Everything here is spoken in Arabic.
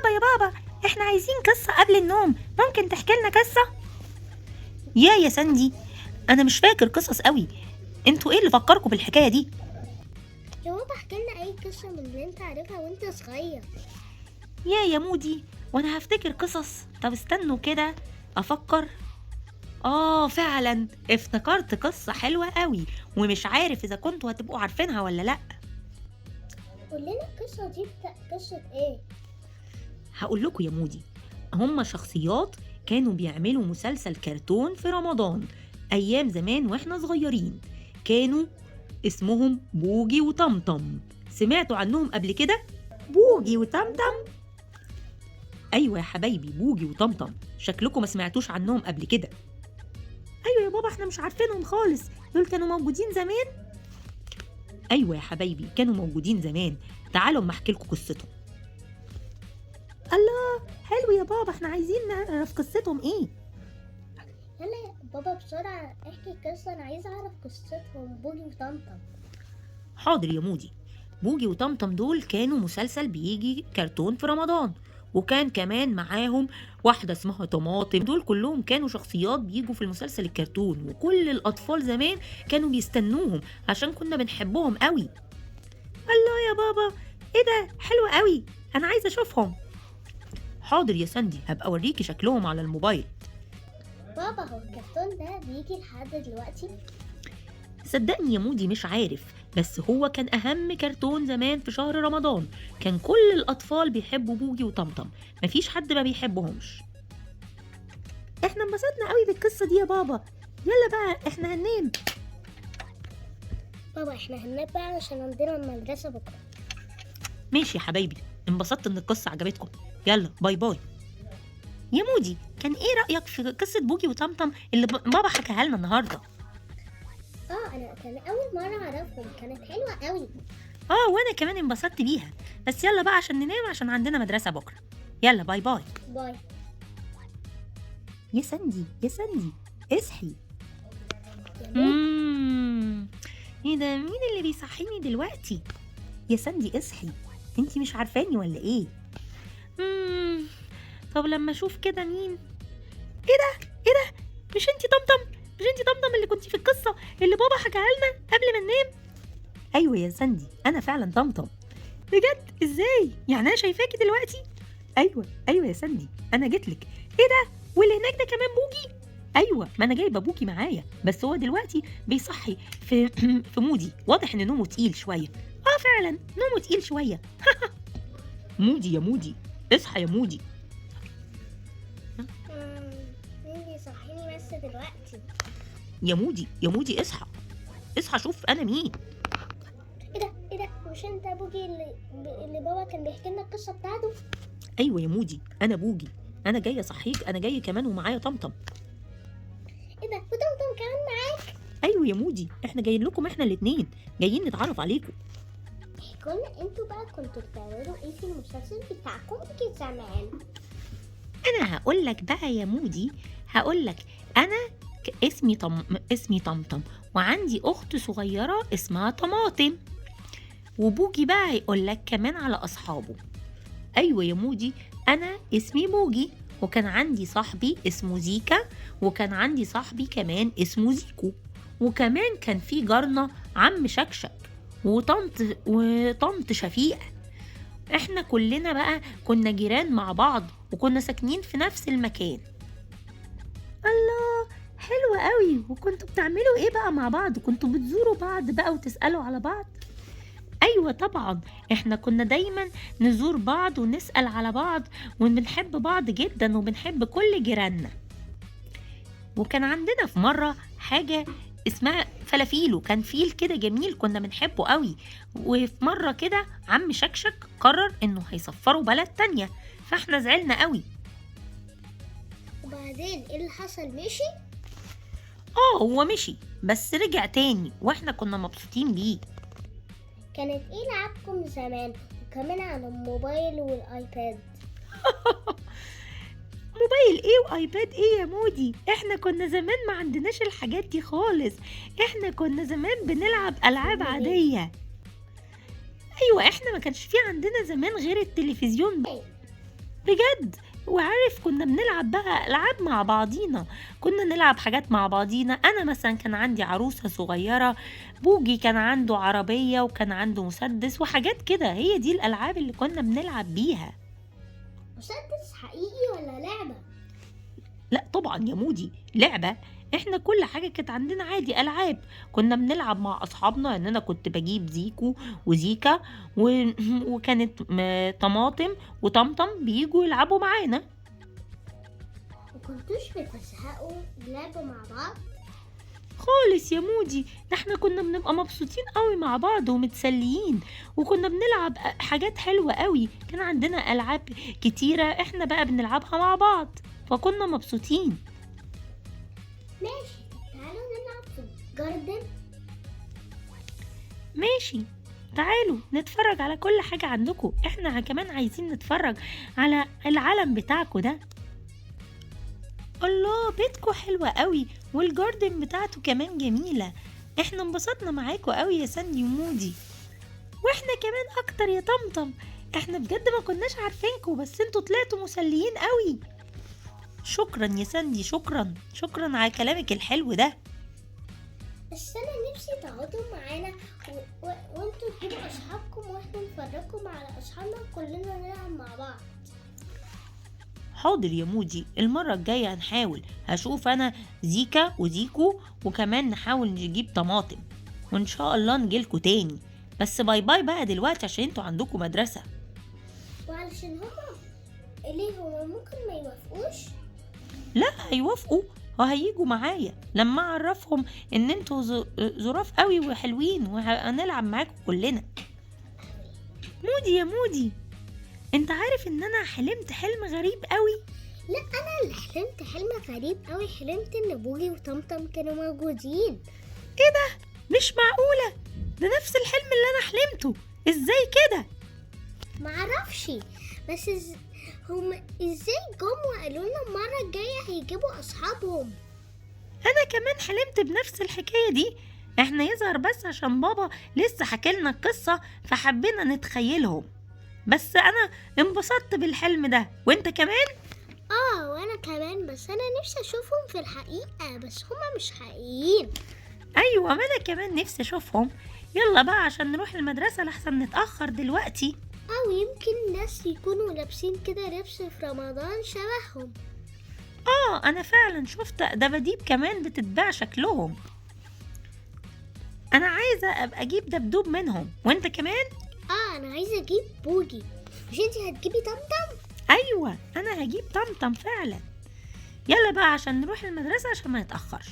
يا بابا احنا عايزين قصة قبل النوم، ممكن تحكي لنا قصة؟ يا ساندي، انا مش فاكر قصص قوي. انتوا ايه اللي فكركم بالحكاية دي؟ يا بابا احكي لنا اي قصه من اللي انت عارفها وانت صغير. يا مودي، وانا هفتكر قصص. طب استنوا كده افكر. فعلا افتكرت قصة حلوة قوي، ومش عارف اذا كنتوا هتبقوا عارفينها ولا لا. قول لنا القصه دي قصه ايه؟ هقول لكم يا مودي. هم شخصيات كانوا بيعملوا مسلسل كرتون في رمضان ايام زمان واحنا صغيرين. كانوا اسمهم بوجي وطمطم. سمعتوا عنهم قبل كده؟ بوجي وطمطم؟ ايوه يا حبايبي، بوجي وطمطم. شكلكم ما سمعتوش عنهم قبل كده. ايوه يا بابا، احنا مش عارفينهم خالص. دول كانوا موجودين زمان. ايوه يا حبايبي، كانوا موجودين زمان. تعالوا اما احكي لكم قصتهم. الله، حلو يا بابا، احنا عايزين نعرف قصتهم ايه. يلا يا بابا بسرعه احكي القصه، انا عايزه اعرف قصتهم بوجي وطمطم. حاضر يا مودي. بوجي وطمطم دول كانوا مسلسل بيجي كرتون في رمضان، وكان كمان معاهم واحدة اسمها طماطم. دول كلهم كانوا شخصيات بيجوا في المسلسل الكرتون، وكل الأطفال زمان كانوا بيستنوهم عشان كنا بنحبهم قوي. الله يا بابا، ايه ده حلو قوي، انا عايزة اشوفهم. حاضر يا ساندي، هبقى اوريكي شكلهم على الموبايل. بابا هو الكرتون ده بيجي لحد دلوقتي؟ صدقني يا مودي مش عارف، بس هو كان أهم كرتون زمان في شهر رمضان. كان كل الأطفال بيحبوا بوجي وطمطم، مفيش حد ما بيحبهمش. احنا انبسطنا قوي بالقصة دي يا بابا. يلا بقى احنا هننام. بابا احنا هننام بقى عشان عندنا المدرسه بكره. ماشي يا حبايبي، انبسطت ان القصة عجبتكم. يلا باي باي. يا مودي، كان ايه رأيك في قصة بوجي وطمطم اللي بابا حكاها لنا النهاردة؟ انا كان اول مره اعرفهم، كانت حلوه قوي. وانا كمان انبسطت بيها. بس يلا بقى عشان ننام، عشان عندنا مدرسة بكرة. يلا باي باي. باي. يا ساندي يا ساندي، اصحي. يا ماما. ايه ده، مين اللي بيصحيني دلوقتي؟ يا ساندي اصحي، انتي مش عارفاني ولا ايه؟ طب لما اشوف كده مين. ايه ده مش انتي طمطم؟ مش انتي طمطم اللي كنتي في القصة اللي بابا حكاها لنا قبل ما ننام؟ ايوه يا ساندي، انا فعلا طمطم. بجد؟ ازاي يعني انا شايفاكي دلوقتي؟ ايوه يا ساندي، انا جيتلك. ايه ده، واللي هناك ده كمان بوجي؟ ايوه، ما انا جايبه بوجي معايا، بس هو دلوقتي بيصحي في في مودي. واضح ان نومه تقيل شويه. فعلا نومه تقيل شويه. مودي يا مودي، اصحى يا مودي. مين بيصحيني بس دلوقتي؟ يا مودي اصحى. اصحى شوف انا مين. ايه ده مش انت بوجي اللي بابا كان بيحكي لنا القصه بتاعته؟ ايوه يا مودي، انا بوجي. انا جايه اصحيك، انا جاي كمان ومعايا طمطم. ايه ده وطمطم كمان معاك؟ ايوه يا مودي، احنا جايين لكم، احنا الاتنين جايين نتعرف عليكم. احكوا لنا انتوا بقى كنتوا بتعملوا ايه في المسلسل بتاعكم كده زمان؟ انا هقول لك بقى يا مودي، هقول لك. انا اسمي طمطم، وعندي اخت صغيره اسمها طماطم. وبوجي بقى هيقول لك كمان على اصحابه. ايوه يا مودي، انا اسمي بوجي، وكان عندي صاحبي اسمه زيكا، وكان عندي صاحبي كمان اسمه زيكو، وكمان كان في جارنا عم شكشك، وطنط شفيقة. احنا كلنا بقى كنا جيران مع بعض، وكنا ساكنين في نفس المكان. الله، حلو قوي. وكنتوا بتعملوا ايه بقى مع بعض؟ كنتوا بتزوروا بعض بقى وتسألوا على بعض؟ ايوه طبعا، احنا كنا دايما نزور بعض ونسأل على بعض، وبنحب بعض جدا، وبنحب كل جيراننا. وكان عندنا في مرة حاجة اسمها فلافيلو، كان فيل كده جميل كنا بنحبه قوي. وفي مرة كده عم شكشك قرر انه هيسفره بلد تانية، فاحنا زعلنا قوي. وبعدين ايه اللي حصل؟ مشي؟ هو مشي، بس رجع تاني واحنا كنا مبسوطين بيه. كانت ايه لعبكم زمان وكمان على الموبايل والايباد؟ موبايل ايه وايباد ايه يا مودي؟ احنا كنا زمان ما عندناش الحاجات دي خالص. احنا كنا زمان بنلعب العاب عادية. ايوه، احنا ما كانش في عندنا زمان غير التلفزيون. بجد. وعارف كنا بنلعب بقى ألعاب مع بعضينا، كنا نلعب حاجات مع بعضينا. أنا مثلا كان عندي عروسة صغيرة، بوجي كان عنده عربية وكان عنده مسدس وحاجات كده. هي دي الألعاب اللي كنا بنلعب بيها. مسدس حقيقي ولا لعبة؟ لا طبعا يا مودي، لعبة. احنا كل حاجة كانت عندنا عادي ألعاب. كنا بنلعب مع أصحابنا، ان أنا كنت بجيب زيكو وزيكا وكانت طماطم وطمطم بيجوا يلعبوا معانا. مكنتوش بتزهقوا لعبة مع بعض؟ خالص يا مودي، ده احنا كنا بنبقى مبسوطين قوي مع بعض ومتسليين، وكنا بنلعب حاجات حلوة قوي. كان عندنا ألعاب كتيرة احنا بقى بنلعبها مع بعض، فكنا مبسوطين. ماشي، تعالوا نلعب في الجاردن. ماشي، تعالوا نتفرج على كل حاجة عندكم. احنا كمان عايزين نتفرج على العالم بتاعكم ده. الله، بيتكم حلوة قوي والجاردن بتاعته كمان جميلة. احنا انبسطنا معاكم قوي يا ساندي ومودي. واحنا كمان اكتر يا طمطم. احنا بجد ما كناش عارفينكم، بس انتوا طلعتوا مسليين قوي. شكرا يا ساندي، شكرا على كلامك الحلو ده. بس انا نفسي تقعدوا معانا وانتوا تجيبوا اصحابكم واحنا نفرجكم على اصحابنا كلنا نلعب مع بعض. حاضر يا مودي، المرة الجاية هنحاول. هشوف أنا زيكا وزيكو، وكمان نحاول نجيب طماطم، وإن شاء الله نجيلكوا تاني. بس باي باي بقى دلوقتي عشان انتوا عندكم مدرسة. وعلشان هما ممكن ما يوافقوش. لا هيوافقوا، وهيجوا معايا لما أعرفهم إن انتوا ظراف قوي وحلوين، وهنلعب معاكم كلنا. مودي يا مودي، انت عارف ان انا حلمت حلم غريب قوي؟ لا، انا اللي حلمت حلم غريب قوي. حلمت ان بوجي وطمطم كانوا موجودين. ايه ده؟ مش معقولة، ده نفس الحلم اللي انا حلمته. ازاي كده؟ معرفش، بس هم ازاي جم وقالوا لنا المرة الجاية هيجيبوا اصحابهم. انا كمان حلمت بنفس الحكاية دي. احنا يظهر بس عشان بابا لسه حكالنا القصة فحبينا نتخيلهم. بس انا انبسطت بالحلم ده، وانت كمان؟ وانا كمان، بس انا نفسي اشوفهم في الحقيقة، بس هما مش حقيقيين. ايوه، ما انا كمان نفسي اشوفهم. يلا بقى عشان نروح المدرسة لحسن نتأخر دلوقتي. او يمكن ناس يكونوا لابسين كده لبس في رمضان شبههم. انا فعلا شفت دباديب كمان بتتباع شكلهم. انا عايزة ابقى اجيب دبدوب منهم، وانت كمان؟ انا عايزة اجيب بوجي. مش انتي هتجيبي طمطم؟ ايوه، انا هجيب طمطم فعلا. يلا بقى عشان نروح المدرسة عشان ما نتأخرش.